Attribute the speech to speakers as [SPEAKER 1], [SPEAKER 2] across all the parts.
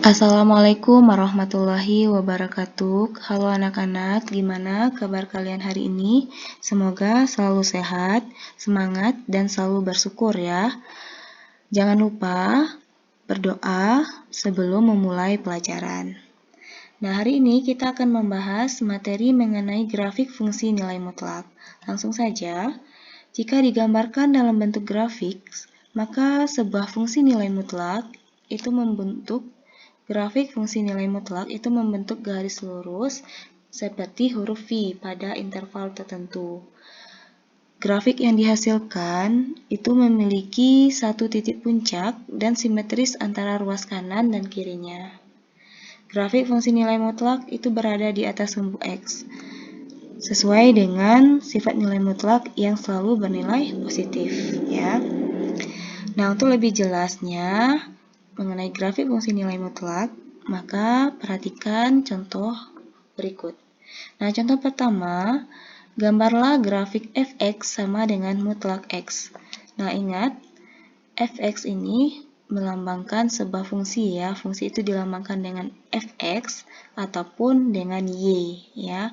[SPEAKER 1] Assalamualaikum warahmatullahi wabarakatuh. Halo anak-anak, gimana kabar kalian hari ini? Semoga selalu sehat, semangat, dan selalu bersyukur ya. Jangan lupa berdoa sebelum memulai pelajaran. Nah, hari ini kita akan membahas materi mengenai grafik fungsi nilai mutlak. Langsung saja, jika digambarkan dalam bentuk grafik, maka sebuah fungsi nilai mutlak itu membentuk garis lurus seperti huruf V pada interval tertentu. Grafik yang dihasilkan itu memiliki satu titik puncak dan simetris antara ruas kanan dan kirinya. Grafik fungsi nilai mutlak itu berada di atas sumbu X, sesuai dengan sifat nilai mutlak yang selalu bernilai positif, ya. Nah, untuk lebih jelasnya mengenai grafik fungsi nilai mutlak, maka perhatikan contoh berikut. Nah, contoh pertama, gambarlah grafik fx sama dengan mutlak x. Nah, ingat, fx ini melambangkan sebuah fungsi ya. Fungsi itu dilambangkan dengan fx ataupun dengan y ya.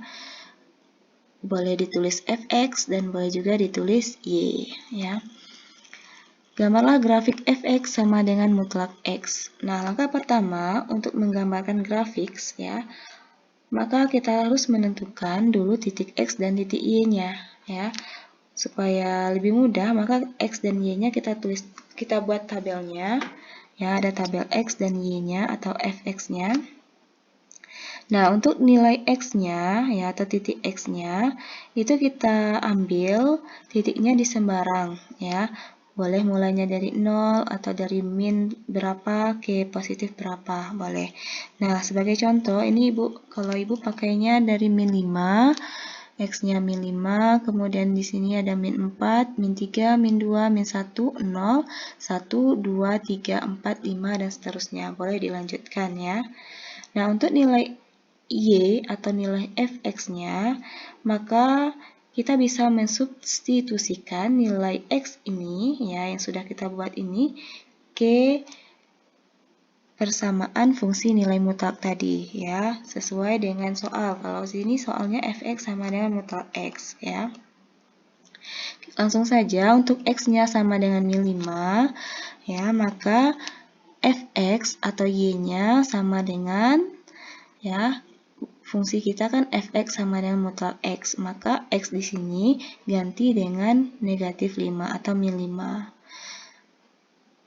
[SPEAKER 1] Boleh ditulis fx dan boleh juga ditulis y ya. Gambarlah grafik fx sama dengan mutlak x. Nah, langkah pertama untuk menggambarkan grafik ya, maka kita harus menentukan dulu titik x dan titik y-nya ya. Supaya lebih mudah, maka x dan y-nya kita buat tabelnya. Ya, ada tabel x dan y-nya atau fx-nya. Nah, untuk nilai x-nya ya atau titik x-nya itu kita ambil titiknya di sembarang ya. Boleh mulainya dari 0 atau dari min berapa ke positif berapa, boleh. Nah, sebagai contoh, ini kalau Ibu pakainya dari min 5, X-nya min 5, kemudian di sini ada min 4, min 3, min 2, min 1, 0, 1, 2, 3, 4, 5, dan seterusnya. Boleh dilanjutkan ya. Nah, untuk nilai Y atau nilai fx-nya, maka kita bisa mensubstitusikan nilai x ini ya yang sudah kita buat ini ke persamaan fungsi nilai mutlak tadi ya, sesuai dengan soal. Kalau sini soalnya fx sama dengan mutlak x ya. Langsung saja untuk x-nya sama dengan min 5 ya, maka fx atau y-nya sama dengan ya, fungsi kita kan fx sama dengan mutlak x, maka x di sini ganti dengan negatif 5 atau min 5.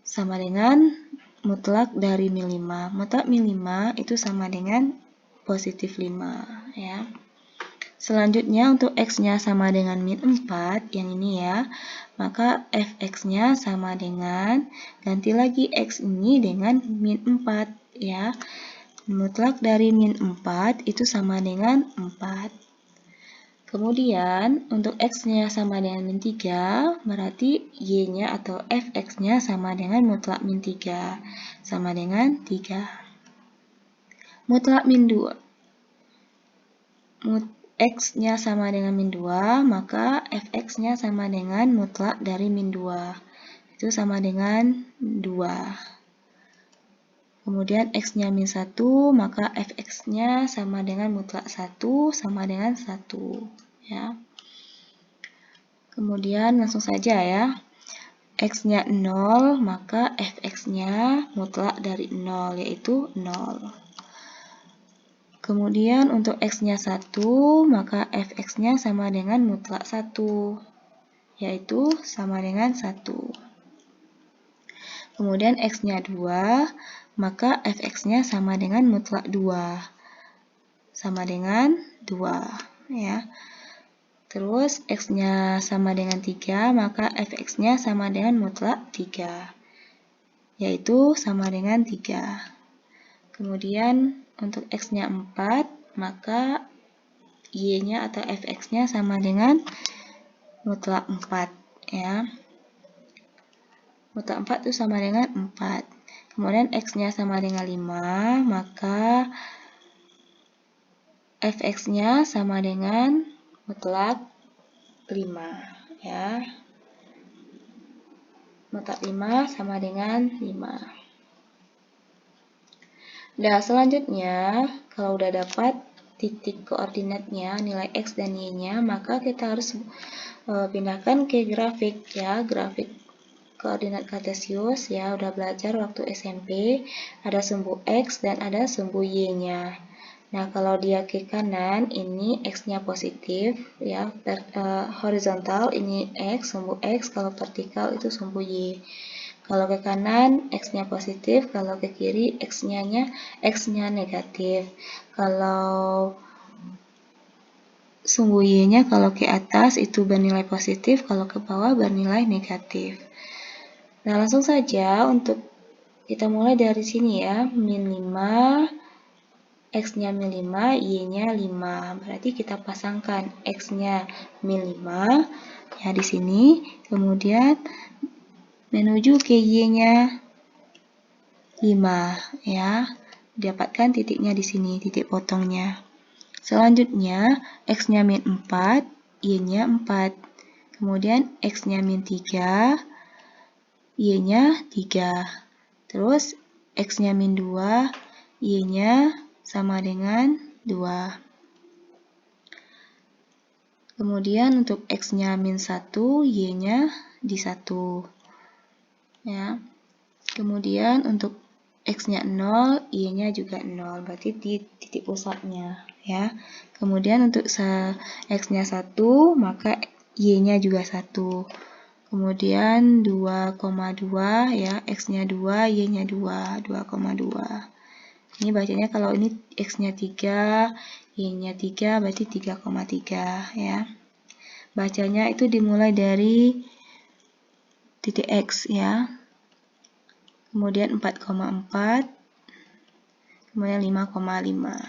[SPEAKER 1] Sama dengan mutlak dari min 5. Mutlak min 5 itu sama dengan positif 5 ya. Selanjutnya untuk x-nya sama dengan min 4, yang ini ya, maka fx-nya sama dengan, ganti lagi x ini dengan min 4 ya. Mutlak dari min 4 itu sama dengan 4. Kemudian untuk x-nya sama dengan min 3, berarti y-nya atau fx-nya sama dengan mutlak min 3, sama dengan 3. Mutlak min 2, x-nya sama dengan min 2, maka fx-nya sama dengan mutlak dari min 2, itu sama dengan 2. Kemudian x-nya min 1, maka fx-nya sama dengan mutlak 1, sama dengan 1. Ya. Kemudian langsung saja ya. X-nya 0, maka fx-nya mutlak dari 0, yaitu 0. Kemudian untuk x-nya 1, maka fx-nya sama dengan mutlak 1, yaitu sama dengan 1. Kemudian x-nya 2, maka fx-nya sama dengan mutlak 2, sama dengan 2 ya. Terus x-nya sama dengan 3, maka fx-nya sama dengan mutlak 3, yaitu sama dengan 3. Kemudian untuk x-nya 4, maka y-nya atau fx-nya sama dengan mutlak 4 ya. Mutlak 4 itu sama dengan 4. Kemudian x-nya sama dengan 5, maka fx-nya sama dengan mutlak 5 ya. Mutlak 5 sama dengan 5. Nah, selanjutnya, kalau udah dapat titik koordinatnya, nilai X dan Y-nya, maka kita harus pindahkan ke grafik ya, grafik koordinat kartesius ya, udah belajar waktu SMP, ada sumbu X dan ada sumbu Y-nya. Nah, kalau dia ke kanan, ini X-nya positif ya, horizontal ini X, sumbu X, kalau vertikal itu sumbu Y. Kalau ke kanan, X-nya positif, kalau ke kiri, X-nya negatif. Kalau sumbu Y-nya kalau ke atas itu bernilai positif, kalau ke bawah bernilai negatif. Nah, langsung saja untuk kita mulai dari sini ya, min 5, X-nya min 5, Y-nya 5. Berarti kita pasangkan X-nya min 5 ya di sini, kemudian menuju ke Y-nya 5 ya. Dapatkan titiknya di sini, titik potongnya. Selanjutnya, X-nya min 4, Y-nya 4. Kemudian X-nya min 3, Y-nya 3. Terus X-nya min 2, Y-nya sama dengan 2. Kemudian untuk X-nya min 1, Y-nya di 1. Ya. Kemudian untuk X-nya 0, Y-nya juga 0, berarti di titik pusatnya ya. Kemudian untuk X-nya 1, maka Y-nya juga 1. Kemudian 2,2 ya, X-nya 2, Y-nya 2, 2,2. Ini bacanya kalau ini X-nya 3, Y-nya 3, berarti 3,3 ya. Bacanya itu dimulai dari titik X ya. Kemudian 4,4, kemudian 5,5.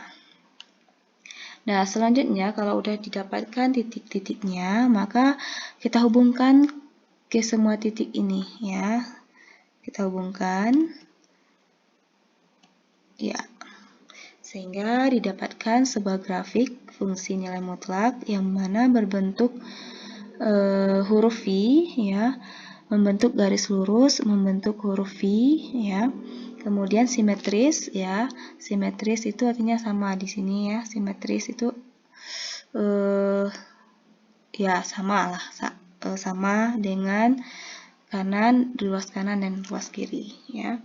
[SPEAKER 1] Nah, selanjutnya kalau udah didapatkan titik-titiknya, maka kita hubungkan ke semua titik ini ya. Kita hubungkan ya. Sehingga didapatkan sebuah grafik fungsi nilai mutlak yang mana berbentuk huruf V ya, membentuk garis lurus, membentuk huruf V ya. Kemudian simetris ya. Simetris itu artinya sama di sini ya. Simetris itu ya sama lah, sama dengan kanan, ruas kanan dan ruas kiri ya.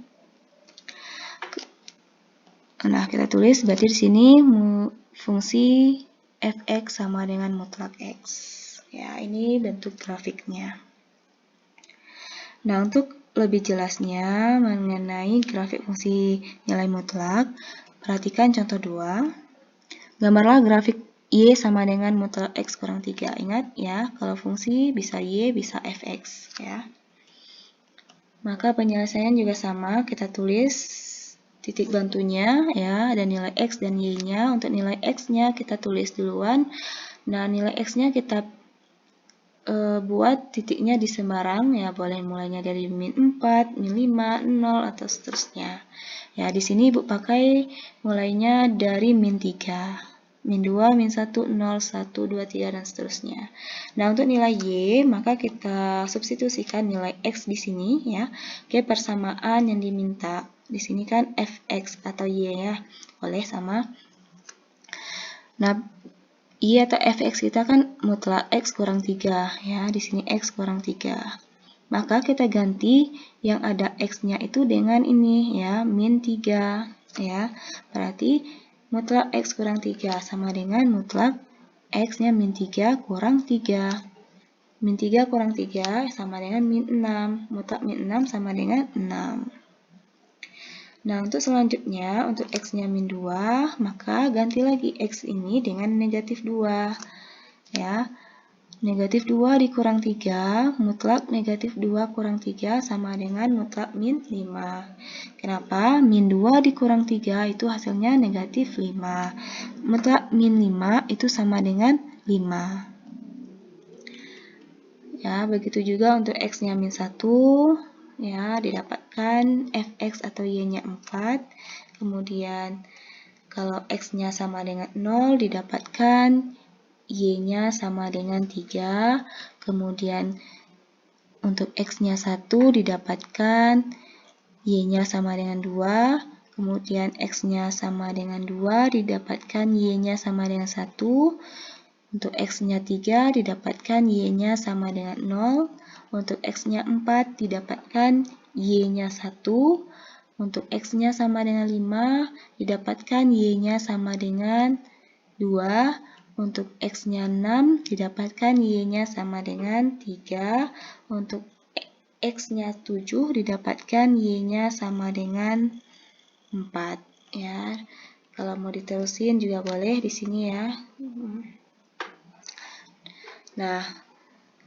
[SPEAKER 1] Nah, kita tulis berarti di sini fungsi f(x) sama dengan mutlak x. Ya, ini bentuk grafiknya. Nah, untuk lebih jelasnya mengenai grafik fungsi nilai mutlak, perhatikan contoh 2. Gambarlah grafik Y sama dengan mutlak X kurang 3. Ingat ya, kalau fungsi bisa Y, bisa fx ya. Maka penyelesaian juga sama, kita tulis titik bantunya ya, ada nilai X dan Y-nya. Untuk nilai X-nya kita tulis duluan. Nah, nilai X-nya kita buat titiknya di sembarang ya, boleh mulainya dari min 4, min 5, 0 atau seterusnya. Ya, di sini Ibu pakai mulainya dari min 3. Min 2, min 1, 0, 1, 2, 3, dan seterusnya. Nah, untuk nilai Y, maka kita substitusikan nilai X di sini ya, ke persamaan yang diminta. Di sini kan fx atau Y ya, oleh sama. Nah, Y atau fx kita kan mutlak X kurang 3 ya, di sini X kurang 3. Maka kita ganti yang ada X-nya itu dengan ini ya, min 3 ya. Berarti mutlak X kurang 3 sama dengan mutlak X-nya min 3 kurang 3. Min 3 kurang 3 sama dengan min 6. Mutlak min 6 sama dengan 6. Nah, untuk selanjutnya, untuk X-nya min 2, maka ganti lagi X ini dengan negatif 2. Ya, negatif 2 dikurang 3, mutlak negatif 2 kurang 3 sama dengan mutlak min 5. Kenapa? Min 2 dikurang 3 itu hasilnya negatif 5. Mutlak min 5 itu sama dengan 5. Ya, begitu juga untuk X-nya min 1, ya, didapatkan fx atau Y-nya 4. Kemudian, kalau X-nya sama dengan 0, didapatkan Y-nya sama dengan 3. Kemudian, untuk X-nya 1 didapatkan Y-nya sama dengan 2. kemudian X-nya sama dengan 2, didapatkan Y-nya sama dengan 1. Untuk X-nya 3, didapatkan Y-nya sama dengan 0. Untuk X-nya 4, didapatkan Y-nya 1. Untuk X-nya sama dengan 5, didapatkan Y-nya sama dengan 2. Untuk X-nya 6, didapatkan Y-nya sama dengan 3. Untuk X-nya 7, didapatkan Y-nya sama dengan 4. Ya. Kalau mau diterusin juga boleh di sini ya. Nah,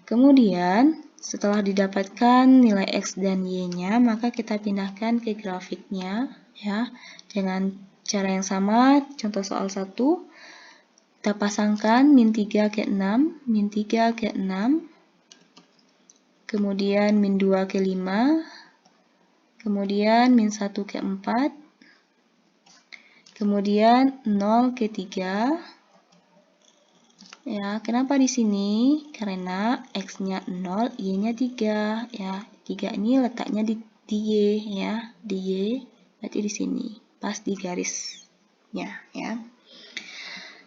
[SPEAKER 1] kemudian setelah didapatkan nilai X dan Y-nya, maka kita pindahkan ke grafiknya ya. Dengan cara yang sama, contoh soal 1, kita pasangkan min 3 ke 6, min 3 ke 6, kemudian min 2 ke 5, kemudian min 1 ke 4, kemudian 0 ke 3. Ya, kenapa di sini? Karena X-nya 0, Y-nya 3. Ya, 3 ini letaknya di Y ya, di Y, berarti di sini, pas di garisnya ya.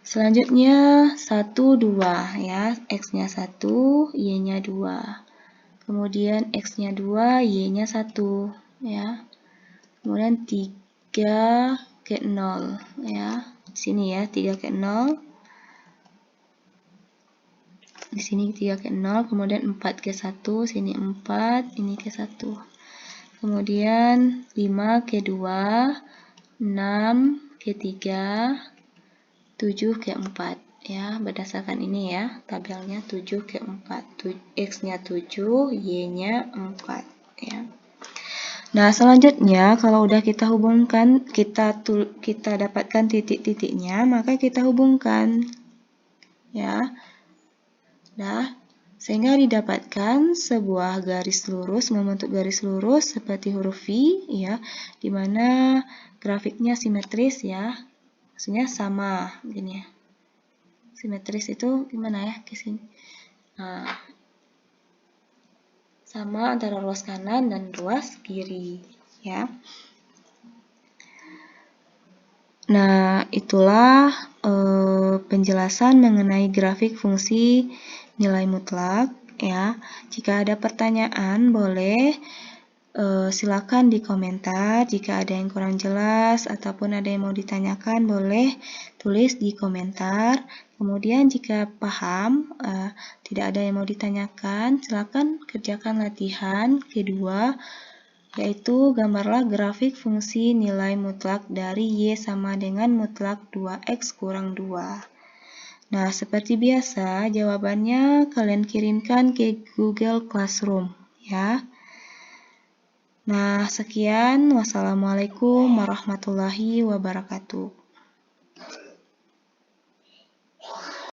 [SPEAKER 1] Selanjutnya 1, 2 ya, X-nya 1, Y-nya 2. Kemudian X-nya 2, Y-nya 1 ya. Kemudian 3 ke 0 ya. Di sini ya, 3 ke 0. Di sini 3 ke 0, kemudian 4 ke 1, sini 4, ini ke 1. Kemudian 5 ke 2, 6 ke 3, 7 ke 4 ya, berdasarkan ini ya, tabelnya 7 ke 4, X-nya 7, Y-nya 4 ya. Nah, selanjutnya kalau udah kita hubungkan, kita dapatkan titik-titiknya, maka kita hubungkan ya. Nah, sehingga didapatkan sebuah garis lurus, membentuk garis lurus seperti huruf V ya, di mana grafiknya simetris ya. Maksudnya sama gini ya. Simetris itu gimana ya ke sini? Nah, sama antara ruas kanan dan ruas kiri ya. Nah, itulah penjelasan mengenai grafik fungsi nilai mutlak ya. Jika ada pertanyaan boleh silakan di komentar. Jika ada yang kurang jelas ataupun ada yang mau ditanyakan boleh tulis di komentar. Kemudian jika paham tidak ada yang mau ditanyakan, silakan kerjakan latihan kedua, yaitu gambarlah grafik fungsi nilai mutlak dari Y sama dengan mutlak 2X kurang 2. Nah, seperti biasa, jawabannya kalian kirimkan ke Google Classroom ya. Nah, sekian. Wassalamualaikum warahmatullahi wabarakatuh.